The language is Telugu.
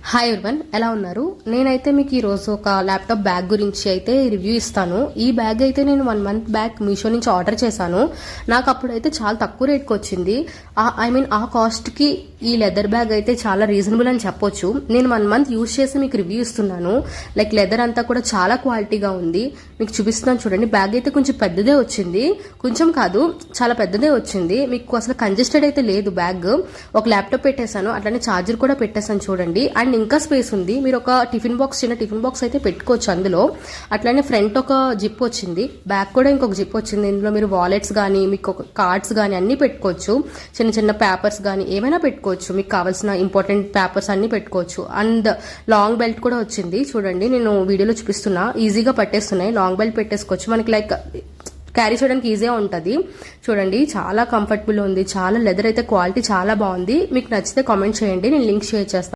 హాయ్ ఎవ్రీవన్, ఎలా ఉన్నారు? నేనైతే మీకు ఈరోజు ఒక ల్యాప్టాప్ బ్యాగ్ గురించి అయితే రివ్యూ ఇస్తాను. ఈ బ్యాగ్ అయితే నేను 1 మంత్ బ్యాక్ మీషో నుంచి ఆర్డర్ చేశాను. నాకు అప్పుడైతే చాలా తక్కువ రేట్కి వచ్చింది. ఆ కాస్ట్కి ఈ లెదర్ బ్యాగ్ అయితే చాలా రీజనబుల్ అని చెప్పొచ్చు. నేను 1 మంత్ యూజ్ చేసి మీకు రివ్యూ ఇస్తున్నాను. లైక్ లెదర్ అంతా కూడా చాలా క్వాలిటీగా ఉంది. మీకు చూపిస్తున్నాను చూడండి. బ్యాగ్ అయితే కొంచెం పెద్దదే వచ్చింది, కొంచెం కాదు చాలా పెద్దదే వచ్చింది. మీకు అసలు కంజెస్టెడ్ అయితే లేదు బ్యాగ్. ఒక ల్యాప్టాప్ పెట్టేశాను, అట్లానే ఛార్జర్ కూడా పెట్టేశాను చూడండి. అండ్ ఇంకా స్పేస్ ఉంది. మీరు ఒక చిన్న టిఫిన్ బాక్స్ అయితే పెట్టుకోవచ్చు అందులో. అట్లానే ఫ్రంట్ ఒక జిప్ వచ్చింది, బ్యాక్ కూడా ఇంకొక జిప్ వచ్చింది. ఇందులో మీరు వాలెట్స్ కానీ మీకు కార్డ్స్ కానీ అన్ని పెట్టుకోవచ్చు. చిన్న చిన్న పేపర్స్ కానీ ఏమైనా పెట్టుకోవచ్చు. మీకు కావాల్సిన ఇంపార్టెంట్ పేపర్స్ అన్ని పెట్టుకోవచ్చు. అండ్ లాంగ్ బెల్ట్ కూడా వచ్చింది చూడండి. నేను వీడియోలో చూపిస్తున్నా, ఈజీగా పట్టేస్తున్నాయి. లాంగ్ బెల్ట్ పెట్టేసుకోవచ్చు. మనకి లైక్ క్యారీ చేయడానికి ఈజీగా ఉంటుంది చూడండి. చాలా కంఫర్టబుల్ ఉంది. చాలా లెదర్ అయితే క్వాలిటీ చాలా బాగుంది. మీకు నచ్చితే కామెంట్ చేయండి, నేను లింక్ షేర్ చేస్తాను.